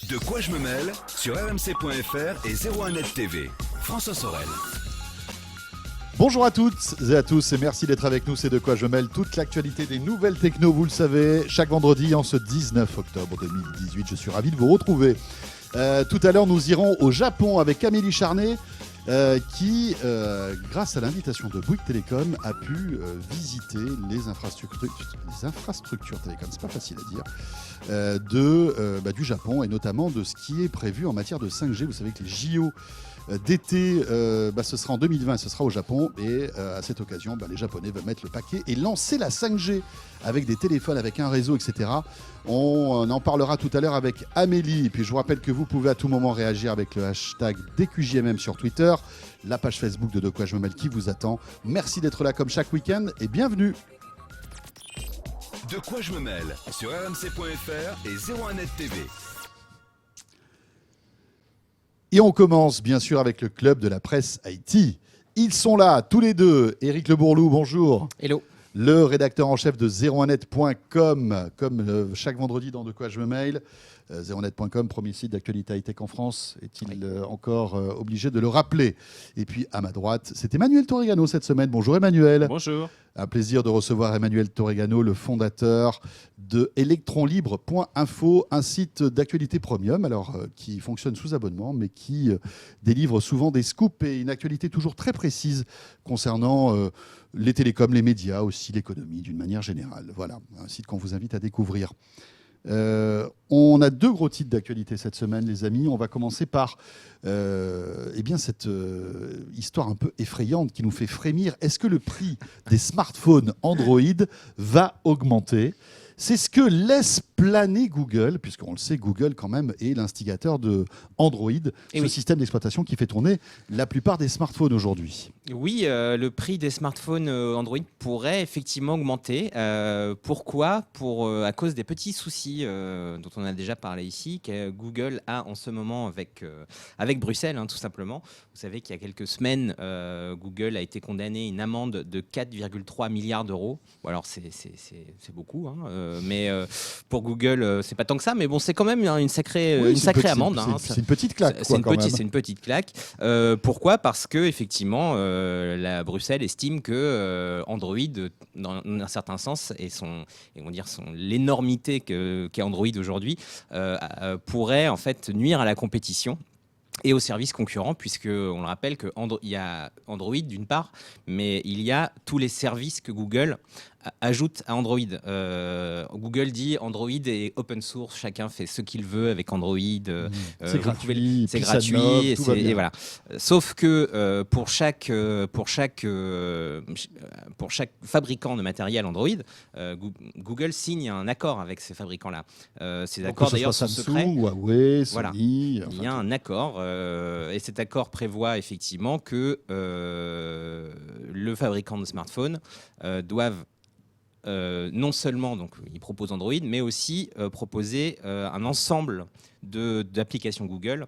De quoi je me mêle sur rmc.fr et 01net TV. François Sorel. Bonjour à toutes et à tous et merci d'être avec nous. C'est De quoi je me mêle, toute l'actualité des nouvelles techno, vous le savez, chaque vendredi en ce 19 octobre 2018. Je suis ravi de vous retrouver. Tout à l'heure, nous irons au Japon avec Amélie Charnet qui, grâce à l'invitation de Bouygues Télécom, a pu visiter les infrastructures télécom, c'est pas facile à dire, du Japon et notamment de ce qui est prévu en matière de 5G. Vous savez que les JO d'été, ce sera en 2020, ce sera au Japon et à cette occasion, les Japonais veulent mettre le paquet et lancer la 5G avec des téléphones, avec un réseau, etc. On en parlera tout à l'heure avec Amélie. Et puis je vous rappelle que vous pouvez à tout moment réagir avec le hashtag DQJMM sur Twitter, la page Facebook de quoi je me mêle qui vous attend. Merci d'être là comme chaque week-end et bienvenue. De quoi je me mêle sur rmc.fr et 01net TV. Et on commence bien sûr avec le club de la presse IT. Ils sont là tous les deux. Éric Le Bourlou, bonjour. Hello. Le rédacteur en chef de 01net.com, comme chaque vendredi dans De quoi je me mail. 01net.com, premier site d'actualité high-tech en France. Est-il encore obligé de le rappeler? Et puis à ma droite, c'est Emmanuel Torregano cette semaine. Bonjour Emmanuel. Bonjour. Un plaisir de recevoir Emmanuel Torregano, le fondateur de electronlibre.info, un site d'actualité premium, qui fonctionne sous abonnement, mais qui délivre souvent des scoops et une actualité toujours très précise concernant les télécoms, les médias, aussi l'économie d'une manière générale. Voilà, un site qu'on vous invite à découvrir. On a deux gros titres d'actualité cette semaine, les amis. On va commencer par cette histoire un peu effrayante qui nous fait frémir. Est-ce que le prix des smartphones Android va augmenter ? C'est ce que laisse planer Google, puisqu'on le sait, Google quand même est l'instigateur de Android, système d'exploitation qui fait tourner la plupart des smartphones aujourd'hui. Oui, le prix des smartphones Android pourrait effectivement augmenter. Pourquoi ? À cause des petits soucis dont on a déjà parlé ici, que Google a en ce moment avec Bruxelles, tout simplement. Vous savez qu'il y a quelques semaines, Google a été condamné à une amende de 4,3 milliards d'euros. Bon, alors c'est beaucoup, mais pour Google, c'est pas tant que ça, mais bon, c'est quand même une sacrée amende. C'est une petite claque. C'est une petite claque. Pourquoi ? Parce que effectivement, la Bruxelles estime que Android, dans un certain sens, et l'énormité qu'est Android aujourd'hui, pourrait en fait nuire à la compétition et aux services concurrents, puisque on le rappelle il y a Android d'une part, mais il y a tous les services que Google ajoute à Android. Google dit Android est open source, chacun fait ce qu'il veut avec Android. C'est gratuit, et voilà. Sauf que pour chaque fabricant de matériel Android, Google signe un accord avec ces fabricants-là. Ces accords d'ailleurs sont secrets. Huawei, Sony. Voilà. Il y a un accord et cet accord prévoit effectivement que le fabricant de smartphones doivent non seulement ils proposent Android, mais aussi proposer un ensemble d'applications Google.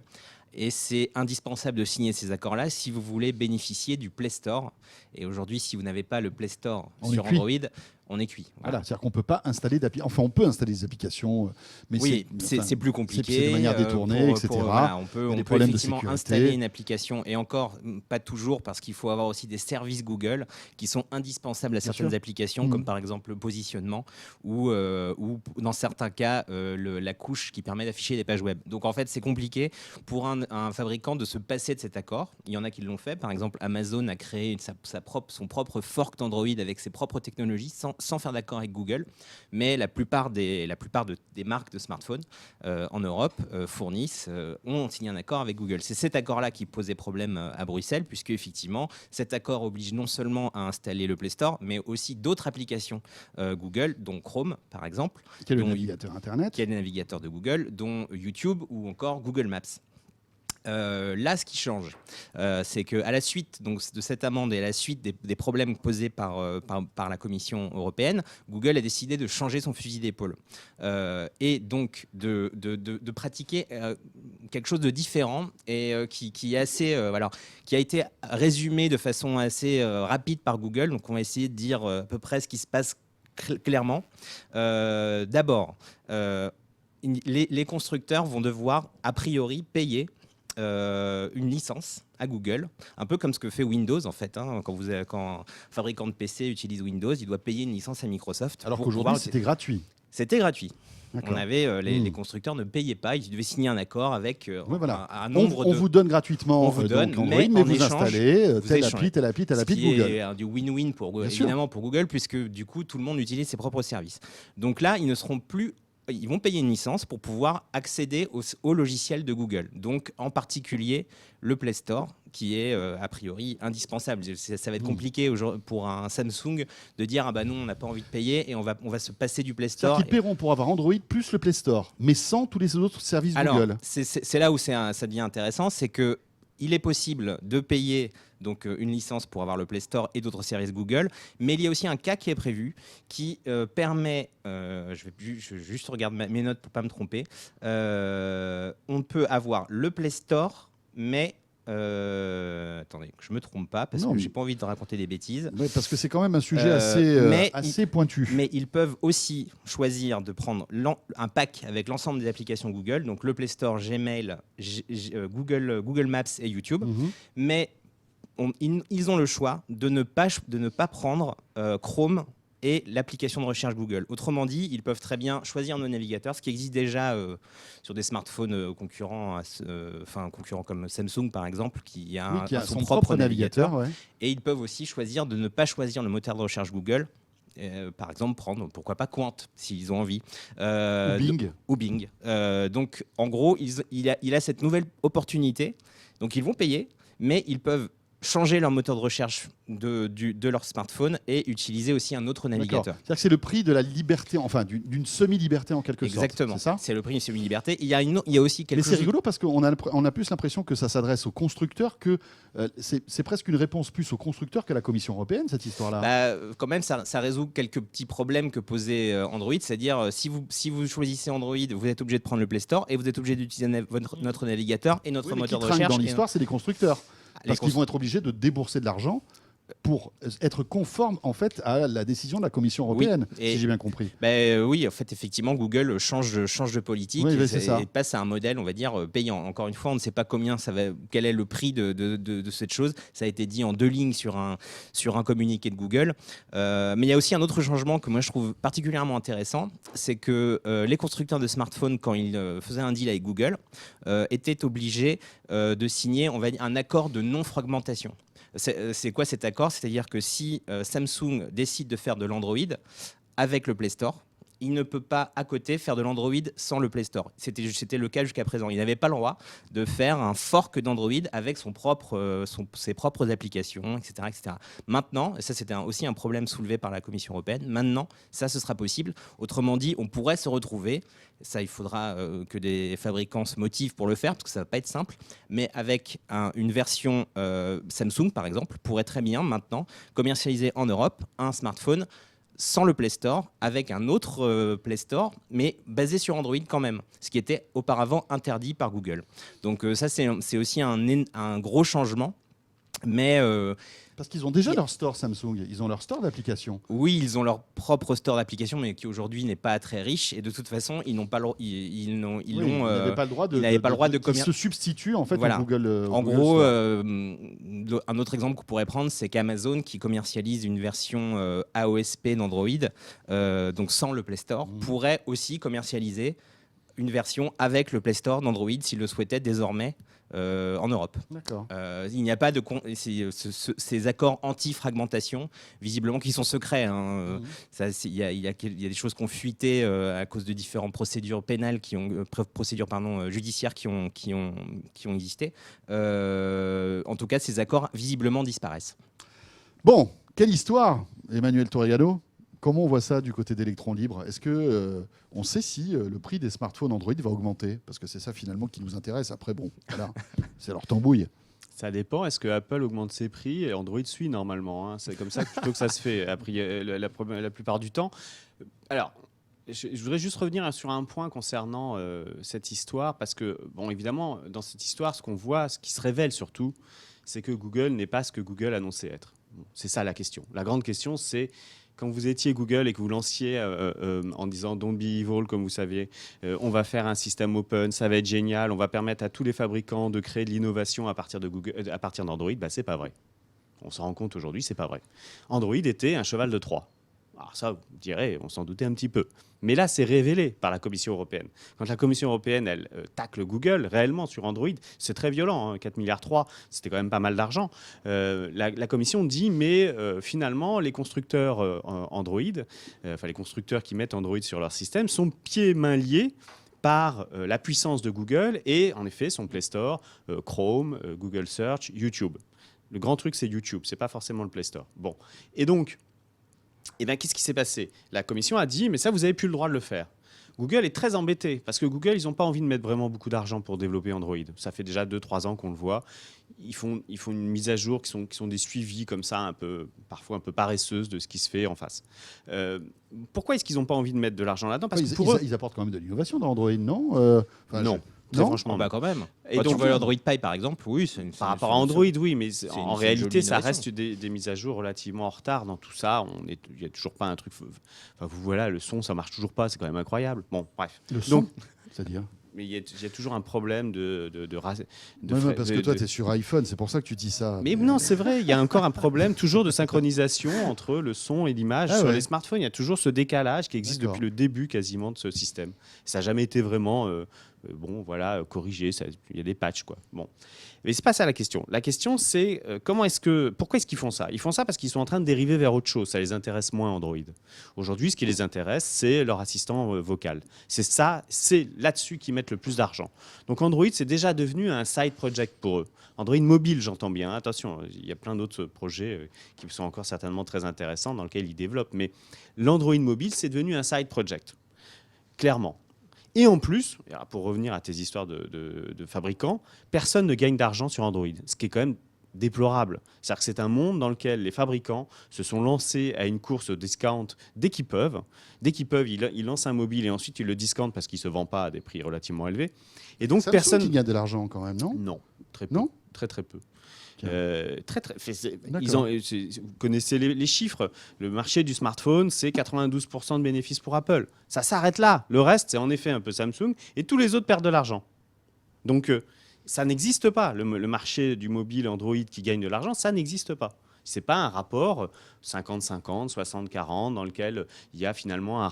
Et c'est indispensable de signer ces accords-là si vous voulez bénéficier du Play Store. Et aujourd'hui, si vous n'avez pas le Play Store sur Android, on est cuit. Voilà, c'est-à-dire qu'on ne peut pas installer d'applications. Enfin, on peut installer des applications, mais c'est plus compliqué. C'est de manière détournée, etc. On peut effectivement installer une application, et encore, pas toujours, parce qu'il faut avoir aussi des services Google qui sont indispensables à certaines applications, comme par exemple le positionnement, ou dans certains cas, la couche qui permet d'afficher des pages web. Donc en fait, c'est compliqué pour un fabricant de se passer de cet accord. Il y en a qui l'ont fait. Par exemple, Amazon a créé son propre fork d'Android avec ses propres technologies, sans faire d'accord avec Google, mais la plupart des marques de smartphones en Europe ont signé un accord avec Google. C'est cet accord-là qui posait problème à Bruxelles, puisque effectivement, cet accord oblige non seulement à installer le Play Store, mais aussi d'autres applications Google, dont Chrome, par exemple, qui est le navigateur Internet, qui est le navigateur de Google, dont YouTube ou encore Google Maps. Là, ce qui change, c'est qu'à la suite de cette amende et à la suite des problèmes posés par la Commission européenne, Google a décidé de changer son fusil d'épaule et donc de pratiquer quelque chose de différent et qui est assez, qui a été résumé de façon assez rapide par Google. Donc, on va essayer de dire à peu près ce qui se passe clairement. D'abord, les constructeurs vont devoir, a priori, payer une licence à Google, un peu comme ce que fait Windows en fait. Quand un fabricant de PC utilise Windows, il doit payer une licence à Microsoft. Alors qu'aujourd'hui, c'était gratuit. C'était gratuit. On avait les constructeurs ne payaient pas, ils devaient signer un accord avec un nombre on vous donne gratuitement Android, mais vous installez telle appli Google. Du win-win évidemment pour Google, puisque du coup tout le monde utilise ses propres services. Donc là, ils vont payer une licence pour pouvoir accéder au logiciel de Google. Donc en particulier le Play Store, qui est a priori indispensable. Ça va être compliqué pour un Samsung de dire ah bah non, on n'a pas envie de payer et on va se passer du Play Store. Ils paieront pour avoir Android plus le Play Store, mais sans tous les autres services Google. C'est là où ça devient intéressant, c'est que il est possible de payer donc une licence pour avoir le Play Store et d'autres services Google, mais il y a aussi un cas qui est prévu qui permet, je juste regarde mes notes pour pas me tromper, on peut avoir le Play Store, mais attendez, que je me trompe pas, parce que j'ai pas envie de raconter des bêtises. Oui, parce que c'est quand même un sujet assez pointu. Mais ils peuvent aussi choisir de prendre un pack avec l'ensemble des applications Google, donc le Play Store, Gmail, Google Maps et YouTube. Mais ils ont le choix de ne pas prendre Chrome et l'application de recherche Google. Autrement dit, ils peuvent très bien choisir nos navigateurs, ce qui existe déjà sur des smartphones concurrents comme Samsung par exemple, qui a son propre navigateur. Ouais. Et ils peuvent aussi choisir de ne pas choisir le moteur de recherche Google. Par exemple, prendre, pourquoi pas Quant, s'ils ont envie. Ou Bing. Donc, en gros, il a cette nouvelle opportunité. Donc, ils vont payer, mais ils peuvent changer leur moteur de recherche de leur smartphone et utiliser aussi un autre navigateur. C'est-à-dire que c'est le prix de la liberté, enfin d'une semi-liberté en quelque sorte. Exactement. C'est ça ? C'est le prix d'une semi-liberté. Il y a aussi quelque chose... Mais c'est rigolo parce qu'on a plus l'impression que ça s'adresse aux constructeurs que c'est presque une réponse plus aux constructeurs qu'à la Commission européenne, cette histoire-là. Quand même, ça résout quelques petits problèmes que posait Android. C'est-à-dire, si vous choisissez Android, vous êtes obligé de prendre le Play Store et vous êtes obligé d'utiliser notre navigateur et notre moteur de recherche. Dans l'histoire, c'est les constructeurs. Parce qu'ils vont être obligés de débourser de l'argent pour être conforme en fait à la décision de la Commission européenne, si j'ai bien compris. Oui, en fait, effectivement, Google change de politique et passe à un modèle, on va dire, payant. Encore une fois, on ne sait pas quel est le prix de cette chose. Ça a été dit en 2 lignes sur un communiqué de Google. Mais il y a aussi un autre changement que moi je trouve particulièrement intéressant, c'est que les constructeurs de smartphones, quand ils faisaient un deal avec Google, étaient obligés de signer, on va dire, un accord de non-fragmentation. C'est quoi cet accord ? C'est-à-dire que si Samsung décide de faire de l'Android avec le Play Store, il ne peut pas à côté faire de l'Android sans le Play Store. C'était le cas jusqu'à présent. Il n'avait pas le droit de faire un fork d'Android avec ses propres applications, etc., etc. Maintenant, et ça c'était aussi un problème soulevé par la Commission européenne, maintenant ça ce sera possible. Autrement dit, on pourrait se retrouver, ça il faudra que des fabricants se motivent pour le faire, parce que ça ne va pas être simple, mais avec une version Samsung par exemple, pourrait très bien maintenant commercialiser en Europe un smartphone sans le Play Store, avec un autre Play Store, mais basé sur Android quand même, ce qui était auparavant interdit par Google. Donc ça, c'est aussi un gros changement. Mais parce qu'ils ont déjà leur store Samsung, ils ont leur store d'applications. Oui, ils ont leur propre store d'applications, mais qui aujourd'hui n'est pas très riche. Et de toute façon, ils n'ont pas ils n'avaient pas le droit de se substituent en fait voilà. à Google. En gros, un autre exemple qu'on pourrait prendre, c'est qu'Amazon, qui commercialise une version AOSP d'Android, donc sans le Play Store, pourrait aussi commercialiser une version avec le Play Store d'Android s'il le souhaitait désormais en Europe. D'accord. Il n'y a pas de ces accords anti-fragmentation, visiblement qui sont secrets. Il y a des choses qui ont fuité à cause de différentes procédures pénales judiciaires qui ont existé. En tout cas, ces accords visiblement disparaissent. Bon, quelle histoire, Emmanuel Torregano. Comment on voit ça du côté d'Electron Libre ? Est-ce que on sait si le prix des smartphones Android va augmenter ? Parce que c'est ça finalement qui nous intéresse. Après, bon, voilà, c'est leur tambouille. Ça dépend. Est-ce que Apple augmente ses prix et Android suit normalement, hein ? C'est comme ça plutôt que ça se fait la plupart du temps. Alors, je voudrais juste revenir sur un point concernant cette histoire, parce que, bon, évidemment, dans cette histoire, ce qu'on voit, ce qui se révèle surtout, c'est que Google n'est pas ce que Google annonçait être. Bon, c'est ça la question. La grande question, c'est quand vous étiez Google et que vous lanciez en disant don't be evil, comme vous saviez, on va faire un système open, ça va être génial, on va permettre à tous les fabricants de créer de l'innovation à partir d'Android, c'est pas vrai. On s'en rend compte aujourd'hui, c'est pas vrai. Android était un cheval de Troie. Alors ça, vous direz, on s'en doutait un petit peu. Mais là, c'est révélé par la Commission européenne. Quand la Commission européenne, elle tacle Google réellement sur Android, c'est très violent, 4,3 milliards, c'était quand même pas mal d'argent. La Commission dit, mais finalement, les constructeurs Android, les constructeurs qui mettent Android sur leur système, sont pieds et mains liés par la puissance de Google et, en effet, son Play Store, Chrome, Google Search, YouTube. Le grand truc, c'est YouTube, c'est pas forcément le Play Store. Bon, et donc, qu'est-ce qui s'est passé? La Commission a dit, mais ça, vous n'avez plus le droit de le faire. Google est très embêté, parce que Google, ils n'ont pas envie de mettre vraiment beaucoup d'argent pour développer Android. Ça fait déjà 2-3 ans qu'on le voit. Ils font une mise à jour qui sont des suivis comme ça, parfois un peu paresseuses de ce qui se fait en face. Pourquoi est-ce qu'ils n'ont pas envie de mettre de l'argent là-dedans? Parce que pour eux, ils apportent quand même de l'innovation dans Android, non? Non. Non, franchement, quand même. Et quand donc, tu vois l'Android Pie, par exemple, oui. Par rapport à Android, oui, mais en réalité, ça innovation. reste des mises à jour relativement en retard dans tout ça. Il n'y a toujours pas un truc. Voilà, le son, ça marche toujours pas. C'est quand même incroyable. Bon, bref. Le son, c'est-à-dire? Mais il y a toujours un problème parce que toi, tu es sur iPhone, c'est pour ça que tu dis ça. Mais non, c'est vrai, il y a encore un problème toujours de synchronisation entre le son et l'image sur les smartphones. Il y a toujours ce décalage qui existe depuis le début quasiment de ce système. Ça n'a jamais été vraiment corrigé. Il y a des patchs, quoi. Bon. Mais c'est pas ça la question. La question, c'est pourquoi est-ce qu'ils font ça? Ils font ça parce qu'ils sont en train de dériver vers autre chose. Ça les intéresse moins, Android. Aujourd'hui, ce qui les intéresse, c'est leur assistant vocal. C'est là-dessus qu'ils mettent le plus d'argent. Donc Android, c'est déjà devenu un side project pour eux. Android mobile, j'entends bien. Attention, il y a plein d'autres projets qui sont encore certainement très intéressants dans lesquels ils développent. Mais l'Android mobile, c'est devenu un side project. Clairement. Et en plus, pour revenir à tes histoires de fabricants, personne ne gagne d'argent sur Android, ce qui est quand même déplorable. C'est-à-dire que c'est un monde dans lequel les fabricants se sont lancés à une course au discount dès qu'ils peuvent. Dès qu'ils peuvent, ils lancent un mobile et ensuite ils le discountent parce qu'il ne se vend pas à des prix relativement élevés. Et donc Samsung personne qui gagne de l'argent quand même, non? Non, très peu. Non, très peu. Vous connaissez les chiffres. Le marché du smartphone, c'est 92% de bénéfices pour Apple. Ça s'arrête là. Le reste, c'est en effet un peu Samsung. Et tous les autres perdent de l'argent. Donc, ça n'existe pas. Le marché du mobile Android qui gagne de l'argent, ça n'existe pas. Ce n'est pas un rapport 50-50, 60-40 dans lequel il y a finalement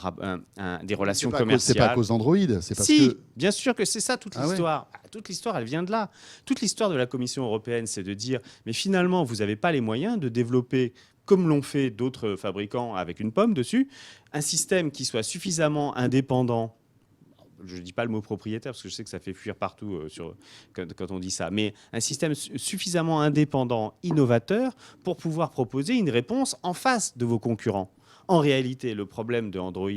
des relations commerciales. C'est pas à cause d'Android, c'est parce si, que... bien sûr que c'est ça toute l'histoire. Toute l'histoire, elle vient de là. Toute l'histoire de la Commission européenne, c'est de dire, mais finalement, vous n'avez pas les moyens de développer, comme l'ont fait d'autres fabricants avec une pomme dessus, un système qui soit suffisamment indépendant. Je ne dis pas le mot propriétaire parce que je sais que ça fait fuir partout quand on dit ça, mais un système suffisamment indépendant, innovateur, pour pouvoir proposer une réponse en face de vos concurrents. En réalité, le problème de Android,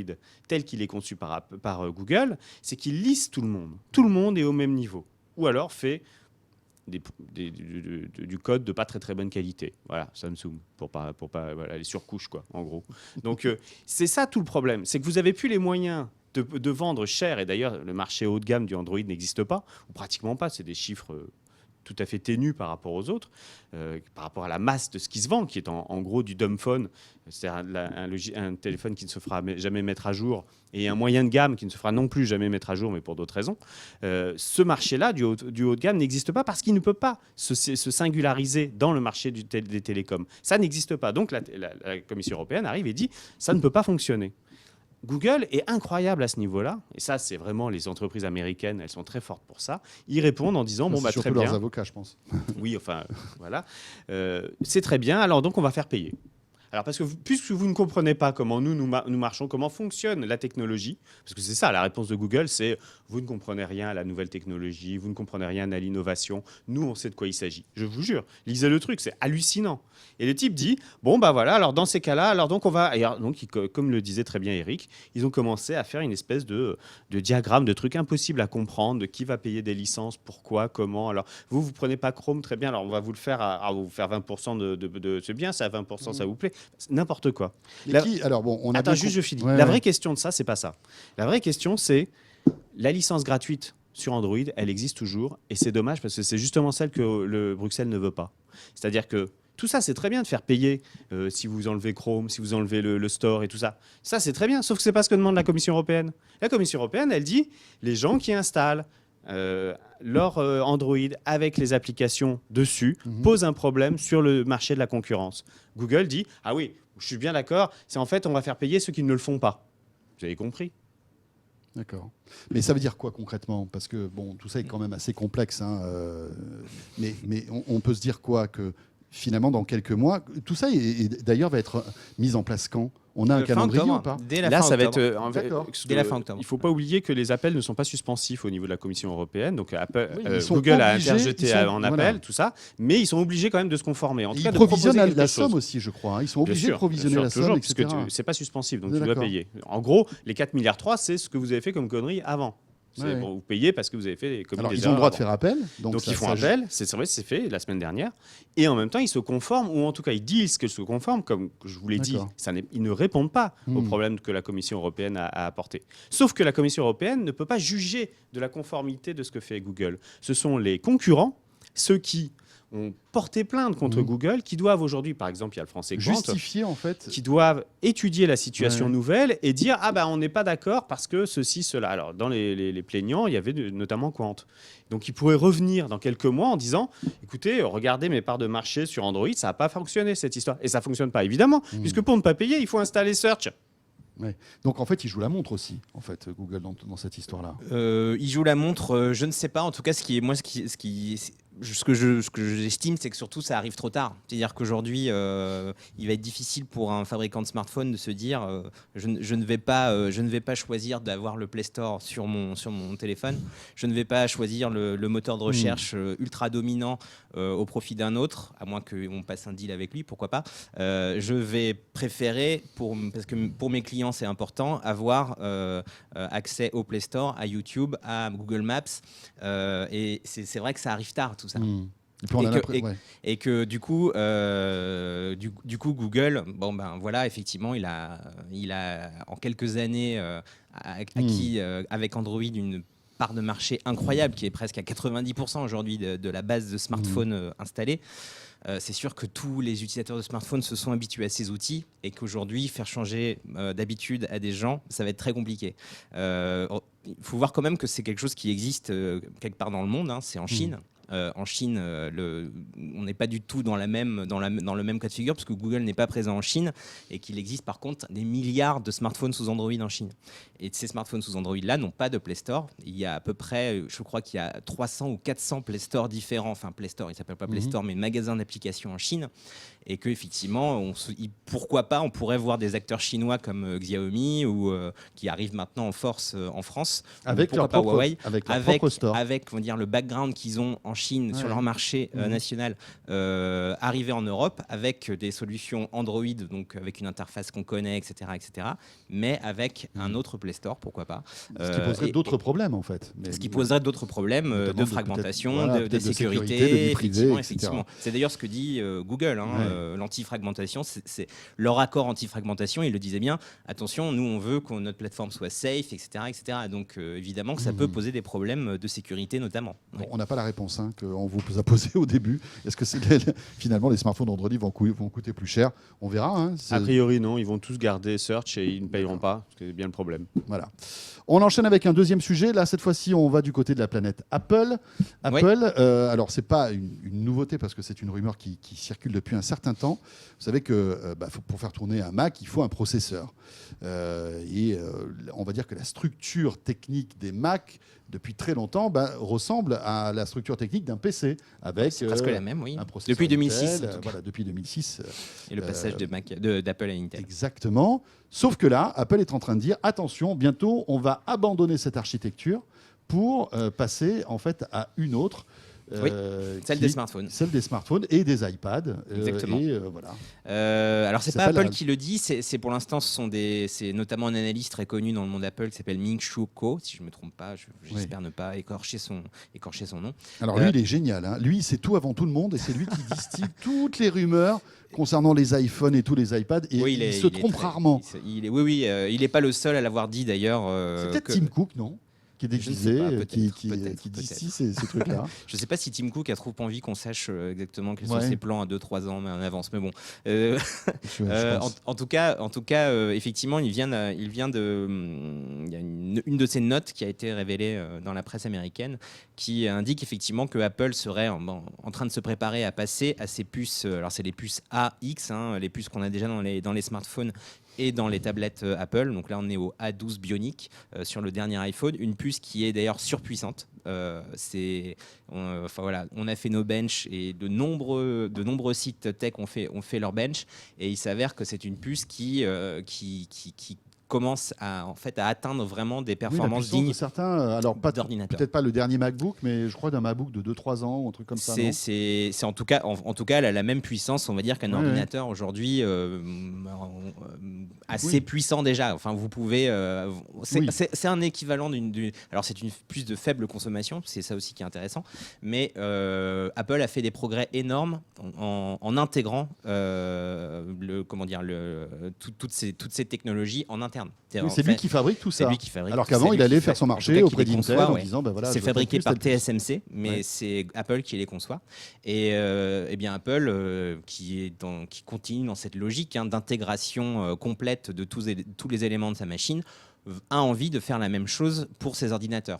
tel qu'il est conçu par Google, c'est qu'il lisse tout le monde. Tout le monde est au même niveau. Ou alors fait du code de pas très très bonne qualité. Voilà, Samsung, pour pas les surcouches, quoi, en gros. Donc, c'est ça tout le problème. C'est que vous n'avez plus les moyens de vendre cher, et d'ailleurs le marché haut de gamme du Android n'existe pas, ou pratiquement pas, c'est des chiffres tout à fait ténus par rapport aux autres, par rapport à la masse de ce qui se vend, qui est en gros du dumb phone, c'est-à-dire un téléphone qui ne se fera jamais mettre à jour, et un moyen de gamme qui ne se fera non plus jamais mettre à jour, mais pour d'autres raisons. Ce marché-là, du haut de gamme, n'existe pas parce qu'il ne peut pas se singulariser dans le marché des télécoms. Ça n'existe pas. Donc la Commission européenne arrive et dit, ça ne peut pas fonctionner. Google est incroyable à ce niveau-là, et ça, c'est vraiment les entreprises américaines, elles sont très fortes pour ça. Ils répondent en disant, c'est très bien. leurs avocats, je pense. Oui, enfin, voilà. C'est très bien, alors donc on va faire payer. Alors, parce que puisque vous ne comprenez pas comment nous marchons, comment fonctionne la technologie, parce que c'est ça, la réponse de Google, c'est vous ne comprenez rien à la nouvelle technologie, vous ne comprenez rien à l'innovation, nous, on sait de quoi il s'agit. Je vous jure, lisez le truc, c'est hallucinant. Et le type dit, bon, bah voilà, alors dans ces cas-là, alors donc on va... Et alors, donc, comme le disait très bien Eric, ils ont commencé à faire une espèce de diagramme, de trucs impossibles à comprendre, de qui va payer des licences, pourquoi, comment. Alors, vous prenez pas Chrome, très bien, alors on va vous le faire, vous faire 20% de c'est bien, ça, 20%, ça vous plaît. N'importe quoi. Alors bon, on a Attends, juste je finis. Ouais, la vraie question de ça, c'est pas ça. La vraie question, c'est la licence gratuite sur Android, elle existe toujours, et c'est dommage parce que c'est justement celle que le Bruxelles ne veut pas. C'est-à-dire que Tout ça, c'est très bien de faire payer si vous enlevez Chrome, si vous enlevez le store et tout ça. Ça, c'est très bien, sauf que c'est pas ce que demande la Commission européenne. La Commission européenne, elle dit les gens qui installent leur Android avec les applications dessus posent un problème sur le marché de la concurrence. Google dit ah oui, je suis bien d'accord, c'est en fait on va faire payer ceux qui ne le font pas. Vous avez compris ? D'accord. Mais ça veut dire quoi concrètement ? Parce que bon, tout ça est quand même assez complexe. Hein, mais on peut se dire quoi ? Que finalement, dans quelques mois, tout ça d'ailleurs va être mis en place quand ? On a un calendrier ou pas ? Dès la Là, fin ça va octobre. être Dès la fin octobre. Il ne faut pas oublier que les appels ne sont pas suspensifs au niveau de la Commission européenne. Donc Oui, Google a obligés, interjeté en appel, voilà. tout ça, mais ils sont obligés quand même de se conformer. En tout Ils cas, de provisionnent proposer la quelque chose. somme aussi, je crois. Hein. Ils sont Bien obligés sûr, de provisionner bien la sûr, somme, toujours, etc. parce que c'est pas suspensif, donc tu dois D'accord. payer. En gros, les 4,3 milliards, c'est ce que vous avez fait comme connerie avant. Ouais. Vous payez parce que vous avez fait commis Alors, des ils ont le droit de erreurs faire appel. Donc ça- ils font ça- appel, c'est vrai, c'est fait la semaine dernière, et en même temps ils se conforment, ou en tout cas ils disent qu'ils se conforment, comme je vous l'ai dit, D'accord. ils ne répondent pas aux problèmes que la Commission européenne a apportés. Sauf que la Commission européenne ne peut pas juger de la conformité de ce que fait Google. Ce sont les concurrents, ceux qui ont porté plainte contre Google, qui doivent aujourd'hui, par exemple, il y a le français Quant, Justifier en fait. qui doivent étudier la situation Ouais. nouvelle et dire ah bah on n'est pas d'accord parce que ceci cela. Alors dans les plaignants il y avait notamment Quant. Donc ils pourraient revenir dans quelques mois en disant écoutez regardez mes parts de marché sur Android, ça n'a pas fonctionné cette histoire, et ça fonctionne pas évidemment puisque pour ne pas payer il faut installer Search. Ouais. Donc en fait, ils jouent la montre aussi, en fait, Google dans cette histoire-là. Il joue la montre, je ne sais pas. En tout cas, ce que j'estime, c'est que surtout ça arrive trop tard. C'est-à-dire qu'aujourd'hui, il va être difficile pour un fabricant de smartphone de se dire je ne vais pas choisir d'avoir le Play Store sur mon téléphone. Je ne vais pas choisir le moteur de recherche ultra dominant au profit d'un autre, à moins qu'on passe un deal avec lui, pourquoi pas. Je vais préférer, parce que pour mes clients c'est important, avoir accès au Play Store, à YouTube, à Google Maps. Et c'est vrai que ça arrive tard tout ça. Et puis on a ouais. Et que du coup Google, bon ben voilà, effectivement, il a en quelques années acquis avec Android une part de marché incroyable qui est presque à 90% aujourd'hui de la base de smartphones installés. C'est sûr que tous les utilisateurs de smartphones se sont habitués à ces outils et qu'aujourd'hui, faire changer d'habitude à des gens, ça va être très compliqué. Il faut voir quand même que c'est quelque chose qui existe quelque part dans le monde, hein, c'est en Chine. En Chine, on n'est pas du tout dans le même cas de figure parce que Google n'est pas présent en Chine et qu'il existe par contre des milliards de smartphones sous Android en Chine. Et ces smartphones sous Android-là n'ont pas de Play Store. Il y a à peu près, je crois qu'il y a 300 ou 400 Play Store différents. Enfin, Play Store, il ne s'appelle pas Play Store, mais magasins d'applications en Chine. Et qu'effectivement, pourquoi pas, on pourrait voir des acteurs chinois comme Xiaomi ou qui arrivent maintenant en force en France. Avec leur propre store. Avec on va dire, le background qu'ils ont en Chine sur leur marché national, arriver en Europe avec des solutions Android, donc avec une interface qu'on connaît, etc., mais avec un autre Play Store, pourquoi pas. Ce qui poserait d'autres problèmes, en fait. Ce qui poserait d'autres problèmes de fragmentation, de sécurité, de vie privée, effectivement. C'est d'ailleurs ce que dit Google, hein, l'antifragmentation, c'est leur accord antifragmentation, ils le disaient bien, attention, nous on veut que notre plateforme soit safe, etc. Donc évidemment que ça peut poser des problèmes de sécurité notamment. Bon, on n'a pas la réponse qu'on vous a posée au début. Est-ce que finalement les smartphones Android vont coûter plus cher ? On verra. Hein, a priori non, ils vont tous garder Search et ils ne payeront pas, c'est bien le problème. Voilà. On enchaîne avec un deuxième sujet. Là, cette fois-ci, on va du côté de la planète Apple. Alors, ce n'est pas une nouveauté parce que c'est une rumeur qui circule depuis un certain temps. Vous savez que pour faire tourner un Mac, il faut un processeur. On va dire que la structure technique des Mac, depuis très longtemps, ressemble à la structure technique d'un PC. C'est presque la même, oui. Un processeur depuis 2006. Intel, voilà, depuis 2006. Et le passage d'Apple à Intel. Exactement. Sauf que là, Apple est en train de dire attention, bientôt, on va abandonner cette architecture pour passer en fait à une autre. Celle des smartphones. Celle des smartphones et des iPads. Exactement. Voilà. Alors, c'est pas Apple qui le dit, c'est pour l'instant, c'est notamment un analyste très connu dans le monde Apple qui s'appelle Ming-Chu Kuo, si je ne me trompe pas, j'espère ne pas écorcher son nom. Alors lui, il est génial. Hein. Lui, c'est tout avant tout le monde et c'est lui qui distille toutes les rumeurs concernant les iPhones et tous les iPads. Et il se trompe rarement. Il n'est pas le seul à l'avoir dit d'ailleurs. C'est peut-être Tim Cook, non ? qui est déguisé, qui peut-être. distille ces trucs-là. Je ne sais pas si Tim Cook a trop envie qu'on sache exactement quels sont Ouais. ses plans à 2-3 ans en avance, mais bon. Je pense. En tout cas, effectivement, il y a une de ces notes qui a été révélée dans la presse américaine qui indique effectivement que Apple serait en train de se préparer à passer à ces puces. Alors c'est les puces AX, les puces qu'on a déjà dans les smartphones et dans les tablettes Apple. Donc là, on est au A12 Bionic sur le dernier iPhone, une puce qui est d'ailleurs surpuissante. On a fait nos benches et de nombreux sites tech ont fait leur bench, et il s'avère que c'est une puce qui commence à atteindre vraiment des performances dignes de certains. Alors d'ordinateur. Peut-être pas le dernier MacBook, mais je crois d'un MacBook de 2-3 ans ou un truc comme ça. C'est en tout cas, elle a la même puissance, on va dire, qu'un ordinateur aujourd'hui, assez puissant déjà. Enfin, vous pouvez. C'est un équivalent alors c'est une puce de faible consommation, c'est ça aussi qui est intéressant. Mais Apple a fait des progrès énormes en intégrant toutes ces technologies en interne. C'est lui qui fabrique tout ça. Alors qu'avant, c'est il allait faire son marché auprès d'Intel en disant c'est fabriqué par TSMC, mais c'est Apple qui les conçoit. Et bien Apple, qui continue dans cette logique d'intégration complète de tous les éléments de sa machine, a envie de faire la même chose pour ses ordinateurs.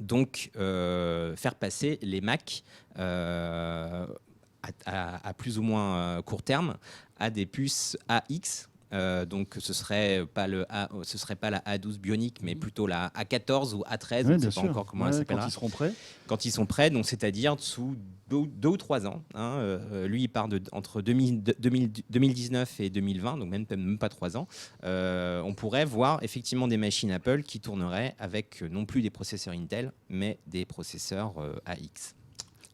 Donc, faire passer les Mac à plus ou moins court terme à des puces AX. Donc ce serait pas la A12 Bionic, mais plutôt la A14 ou A13, on ne sait pas encore comment elle s'appellera. Quand ils sont prêts, donc c'est-à-dire sous 2 ou 3 ans. Lui, il part entre 2019 et 2020, donc même pas 3 ans. On pourrait voir effectivement des machines Apple qui tourneraient avec non plus des processeurs Intel, mais des processeurs AX.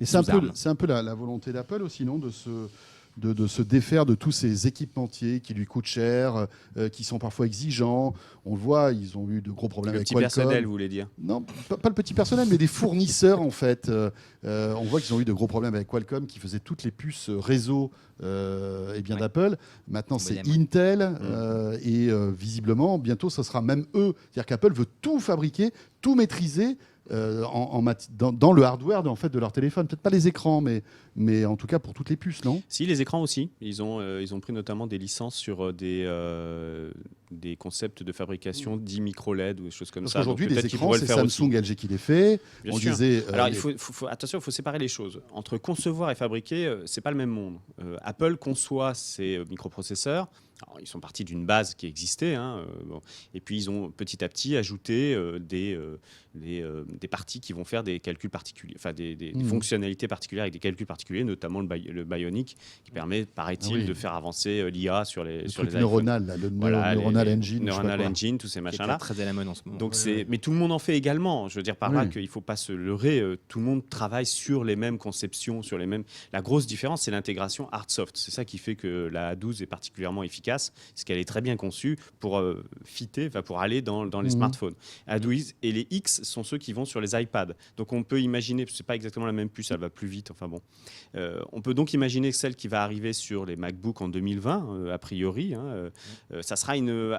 Et c'est un peu la volonté d'Apple aussi, non, de se défaire de tous ces équipementiers qui lui coûtent cher, qui sont parfois exigeants. On le voit, ils ont eu de gros problèmes avec Qualcomm. Le petit personnel, vous voulez dire? Non, pas le petit personnel, mais des fournisseurs, en fait. On voit qu'ils ont eu de gros problèmes avec Qualcomm, qui faisait toutes les puces réseau d'Apple. Maintenant, c'est Intel. Et visiblement, bientôt, ce sera même eux. C'est-à-dire qu'Apple veut tout fabriquer, tout maîtriser, dans le hardware de leur téléphone. Peut-être pas les écrans, mais en tout cas pour toutes les puces, non? Si, les écrans aussi. Ils ont pris notamment des licences sur des concepts de fabrication 10 micro-LED ou des choses comme ça. Aujourd'hui, les écrans, c'est Samsung, LG qui les fait. Bien sûr. Alors, attention, il faut séparer les choses. Entre concevoir et fabriquer, c'est pas le même monde. Apple conçoit ses microprocesseurs. Alors, ils sont partis d'une base qui existait, et puis ils ont petit à petit ajouté des parties qui vont faire des calculs particuliers, enfin des fonctionnalités particulières avec des calculs particuliers, notamment le Bionic, qui permet, paraît-il, de faire avancer l'IA sur les neuronal, le Neuronal Engine. Neuronal Engine, tous ces machins-là. Très à la mode en ce moment. Donc mais tout le monde en fait également. Je veux dire par là qu'il ne faut pas se leurrer. Tout le monde travaille sur les mêmes conceptions, sur les mêmes. La grosse différence, c'est l'intégration hard-soft. C'est ça qui fait que la A12 est particulièrement efficace, c'est qu'elle est très bien conçue pour pour aller dans les smartphones. A12 et les X sont ceux qui vont sur les iPads. Donc on peut imaginer, c'est pas exactement la même puce, elle va plus vite. Enfin bon, on peut donc imaginer que celle qui va arriver sur les MacBook en 2020, a priori, ça sera une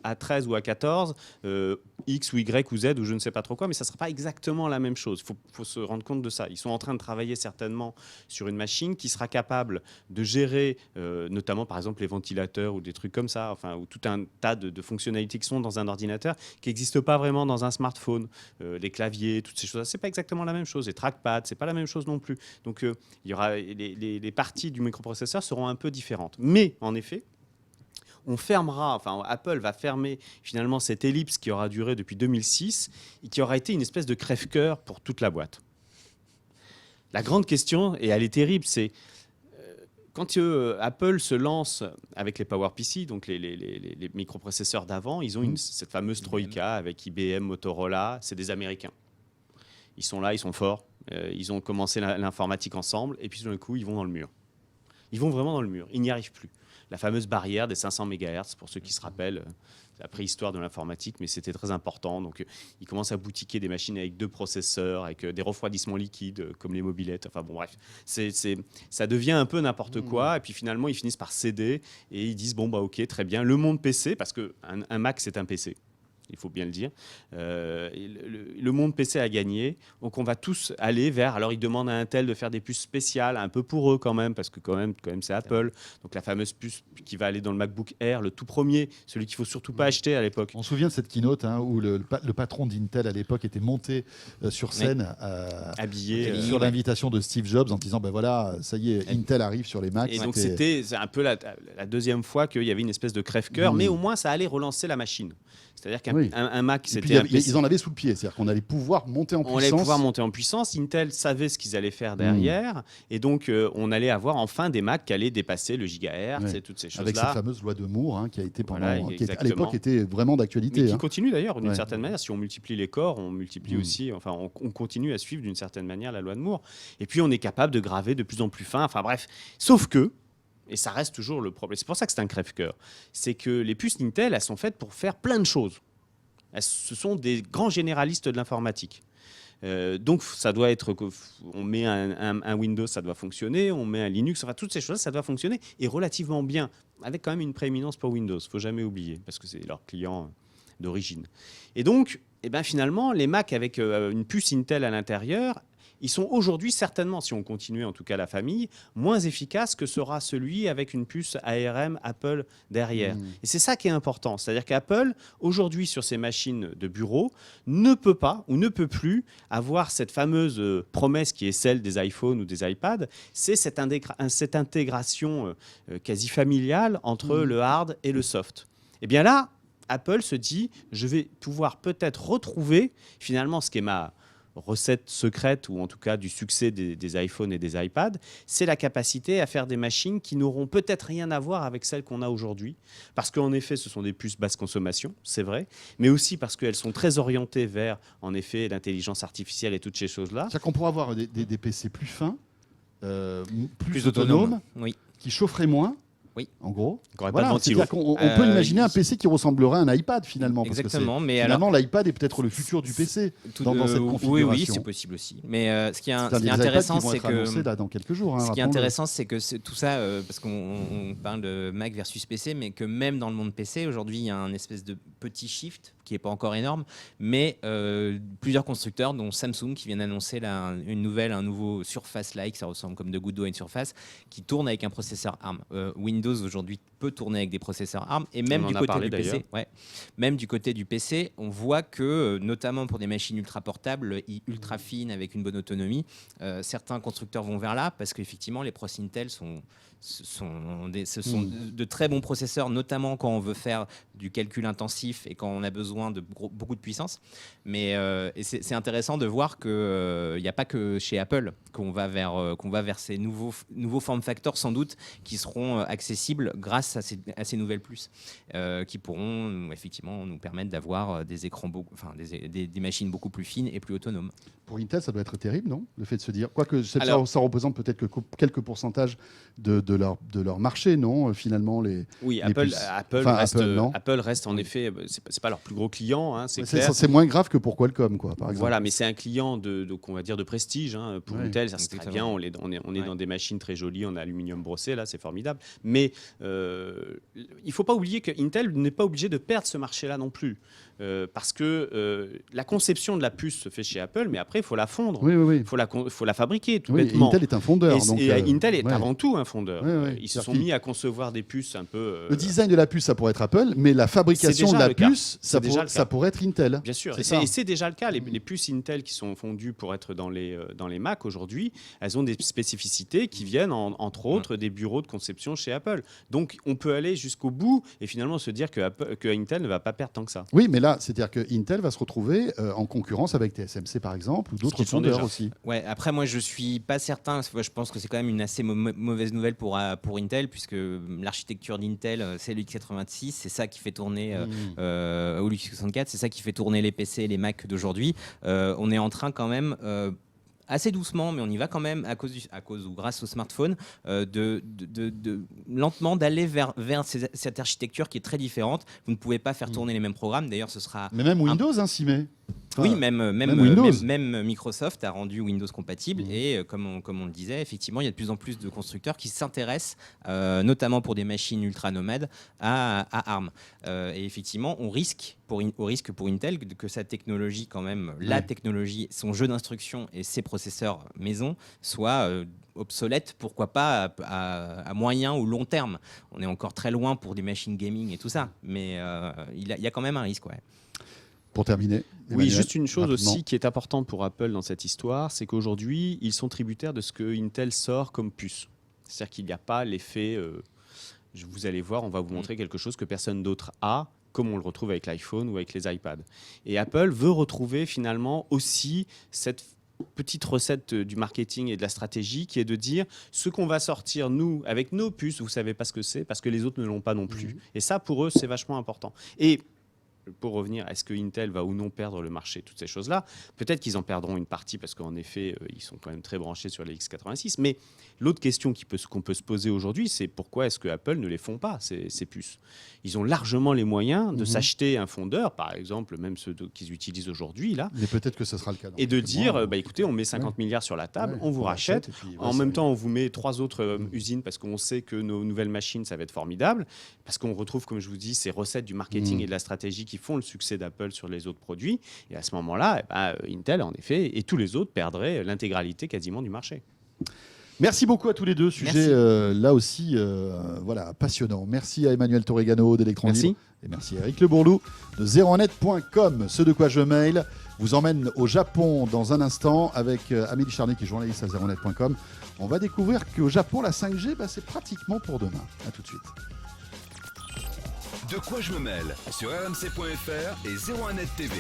A13 ou A14, X ou Y ou Z ou je ne sais pas trop quoi, mais ça sera pas exactement la même chose. Faut se rendre compte de ça. Ils sont en train de travailler certainement sur une machine qui sera capable de gérer, notamment par exemple les ventilateurs ou des trucs comme ça, ou tout un tas de fonctionnalités qui sont dans un ordinateur qui n'existent pas vraiment dans un smartphone. Les claviers, toutes ces choses-là, c'est pas exactement la même chose. Les trackpads, c'est pas la même chose non plus. Donc il y aura les parties du microprocesseur seront un peu différentes. Mais en effet, Apple va fermer finalement cette ellipse qui aura duré depuis 2006 et qui aura été une espèce de crève-cœur pour toute la boîte. La grande question, et elle est terrible, c'est quand Apple se lance avec les PowerPC, donc les microprocesseurs d'avant, ils ont cette fameuse troïka avec IBM, Motorola, c'est des Américains. Ils sont là, ils sont forts, ils ont commencé l'informatique ensemble, et puis tout d'un coup, ils vont dans le mur. Ils vont vraiment dans le mur, ils n'y arrivent plus. La fameuse barrière des 500 MHz, pour ceux qui se rappellent, c'est la préhistoire de l'informatique, mais c'était très important. Donc, ils commencent à boutiquer des machines avec 2 processeurs, avec des refroidissements liquides, comme les mobylettes. Enfin bon, bref, ça devient un peu n'importe quoi. Et puis finalement, ils finissent par céder et ils disent, bon, bah ok, très bien, le monde PC, parce qu'un Mac, c'est un PC. il faut bien le dire. Le monde PC a gagné, donc on va tous aller vers... Alors ils demandent à Intel de faire des puces spéciales, un peu pour eux quand même, parce que quand même c'est Apple. Donc la fameuse puce qui va aller dans le MacBook Air, le tout premier, celui qu'il ne faut surtout pas acheter à l'époque. On se souvient de cette keynote où le patron d'Intel à l'époque était monté sur scène habillé sur l'invitation de Steve Jobs en disant voilà, ça y est, Intel arrive sur les Macs. Et donc c'est un peu la deuxième fois qu'il y avait une espèce de crève-cœur, mais au moins ça allait relancer la machine. C'est-à-dire qu'un Mac, c'était ils en avaient sous le pied, c'est-à-dire qu'on allait pouvoir monter en puissance. On allait pouvoir monter en puissance. Intel savait ce qu'ils allaient faire derrière, et donc on allait avoir enfin des Macs qui allaient dépasser le gigahertz et toutes ces choses-là. Avec cette fameuse loi de Moore qui a été à l'époque était vraiment d'actualité. Mais qui continue d'ailleurs d'une certaine manière. Si on multiplie les corps, on multiplie aussi. Enfin, on continue à suivre d'une certaine manière la loi de Moore. Et puis on est capable de graver de plus en plus fin. Enfin bref, sauf que. Et ça reste toujours le problème. C'est pour ça que c'est un crève-cœur. C'est que les puces Intel, elles sont faites pour faire plein de choses. Ce sont des grands généralistes de l'informatique. Donc, ça doit être... On met un Windows, ça doit fonctionner. On met un Linux, enfin, toutes ces choses, ça doit fonctionner. Et relativement bien, avec quand même une prééminence pour Windows. Il ne faut jamais oublier, parce que c'est leur client d'origine. Et donc, finalement, les Mac avec une puce Intel à l'intérieur... Ils sont aujourd'hui certainement, si on continue en tout cas la famille, moins efficaces que sera celui avec une puce ARM Apple derrière. Et c'est ça qui est important. C'est-à-dire qu'Apple, aujourd'hui, sur ses machines de bureau, ne peut pas ou ne peut plus avoir cette fameuse promesse qui est celle des iPhones ou des iPads. C'est cette intégration quasi familiale entre le hard et le soft. Et bien là, Apple se dit, je vais pouvoir peut-être retrouver finalement ce qui est ma recette secrète, ou en tout cas du succès des iPhones et des iPads, c'est la capacité à faire des machines qui n'auront peut-être rien à voir avec celles qu'on a aujourd'hui. Parce qu'en effet, ce sont des puces basse consommation, c'est vrai, mais aussi parce qu'elles sont très orientées vers, en effet, l'intelligence artificielle et toutes ces choses-là. C'est-à-dire qu'on pourra avoir des PC plus fins, plus autonomes, qui chaufferaient moins. Oui. En gros, voilà, c'est-à-dire qu'on peut imaginer un PC qui ressemblerait à un iPad finalement. Exactement, parce que mais finalement l'iPad est peut-être le futur du PC dans cette configuration. Oui, c'est possible aussi. Mais ce qui est intéressant, c'est que là, dans quelques jours. Ce qui est intéressant, c'est que tout ça, parce qu'on parle de Mac versus PC, mais que même dans le monde PC aujourd'hui, il y a un espèce de petit shift qui n'est pas encore énorme, mais plusieurs constructeurs, dont Samsung, qui viennent d'annoncer un nouveau Surface-like, ça ressemble comme de gouttes d'eau à une Surface, qui tourne avec un processeur ARM. Windows aujourd'hui peut tourner avec des processeurs ARM, et même du côté du PC. Même du côté du PC, on voit que, notamment pour des machines ultra portables, ultra fines, avec une bonne autonomie, certains constructeurs vont vers là, parce qu'effectivement, les pros Intel ce sont de très bons processeurs, notamment quand on veut faire du calcul intensif et quand on a besoin de beaucoup de puissance. Mais c'est intéressant de voir qu'il n'y a pas que chez Apple qu'on va vers ces nouveaux form factors, sans doute, qui seront accessibles grâce à ces nouvelles puces, qui pourront effectivement nous permettre d'avoir des écrans, des machines beaucoup plus fines et plus autonomes. Pour Intel, ça doit être terrible, non ? Le fait de se dire, quoique ça représente peut-être que quelques pourcentages de leur marché, non ? Finalement, oui, Apple reste en effet, c'est pas leur plus gros client, hein, c'est clair. C'est moins grave que pour Qualcomm, quoi, par exemple. Voilà, mais c'est un client on va dire de prestige, hein, pour Intel, ça c'est très bien. On est dans des machines très jolies en aluminium brossé, là, c'est formidable. Mais il faut pas oublier que Intel n'est pas obligé de perdre ce marché-là non plus. Parce que la conception de la puce se fait chez Apple, mais après il faut la fondre, faut la fabriquer tout bêtement. Intel est un fondeur. Intel est avant tout un fondeur. Ils se sont mis à concevoir des puces un peu... Le design de la puce, ça pourrait être Apple, mais la fabrication de la puce, ça pourrait être Intel. Bien sûr, et c'est déjà le cas. Les puces Intel qui sont fondues pour être dans les Mac aujourd'hui, elles ont des spécificités qui viennent entre autres des bureaux de conception chez Apple. Donc on peut aller jusqu'au bout et finalement se dire que Intel ne va pas perdre tant que ça. Oui, mais là, c'est-à-dire que Intel va se retrouver en concurrence avec TSMC par exemple, ou d'autres fondeurs aussi. Ouais, après moi je suis pas certain, je pense que c'est quand même une assez mauvaise nouvelle pour Intel, puisque l'architecture d'Intel, c'est l'X86, c'est ça qui fait tourner ou l'X64, c'est ça qui fait tourner les PC et les Mac d'aujourd'hui. On est en train quand même assez doucement, mais on y va quand même à cause ou grâce au smartphone, lentement d'aller vers cette architecture qui est très différente. Vous ne pouvez pas faire tourner les mêmes programmes. D'ailleurs, ce sera... Mais même Windows, Simé. Oui, même Windows. même Microsoft a rendu Windows compatible et comme on le disait, effectivement, il y a de plus en plus de constructeurs qui s'intéressent, notamment pour des machines ultra nomades, à ARM. Et effectivement, au risque pour Intel que sa technologie, quand même, la technologie, son jeu d'instruction et ses processeurs maison soient obsolète, pourquoi pas à moyen ou long terme. On est encore très loin pour des machines gaming et tout ça, mais il y a quand même un risque. Ouais. Pour terminer, oui, juste une chose aussi qui est importante pour Apple dans cette histoire, c'est qu'aujourd'hui, ils sont tributaires de ce que Intel sort comme puce. C'est-à-dire qu'il n'y a pas l'effet, vous allez voir, on va vous montrer quelque chose que personne d'autre a, comme on le retrouve avec l'iPhone ou avec les iPads. Et Apple veut retrouver finalement aussi cette petite recette du marketing et de la stratégie qui est de dire ce qu'on va sortir nous avec nos puces, vous savez pas ce que c'est parce que les autres ne l'ont pas non plus. Et ça pour eux c'est vachement important. Et pour revenir, est-ce que Intel va ou non perdre le marché, toutes ces choses-là? Peut-être qu'ils en perdront une partie parce qu'en effet, ils sont quand même très branchés sur les x86. Mais l'autre question qu'on peut se poser aujourd'hui, c'est pourquoi est-ce que Apple ne les font pas, ces puces? Ils ont largement les moyens de s'acheter un fondeur, par exemple, même ceux qu'ils utilisent aujourd'hui. Là, mais peut-être que ce sera le cas. Et de dire, écoutez, on met 50 milliards sur la table, on vous rachète. Puis, en même temps, on vous met 3 autres usines parce qu'on sait que nos nouvelles machines, ça va être formidable. Parce qu'on retrouve, comme je vous dis, ces recettes du marketing et de la stratégie qui font le succès d'Apple sur les autres produits. Et à ce moment-là, Intel, en effet, et tous les autres perdraient l'intégralité quasiment du marché. Merci beaucoup à tous les deux. Sujet là aussi passionnant. Merci à Emmanuel Torregano d'Electron Libre. Et merci à Eric Le Bourlou de 01net.com. Ce de quoi je mail vous emmène au Japon dans un instant avec Amélie Charnet qui est journaliste à 01net.com. On va découvrir qu'au Japon, la 5G, c'est pratiquement pour demain. À tout de suite. De quoi je me mêle sur rmc.fr et 01net TV.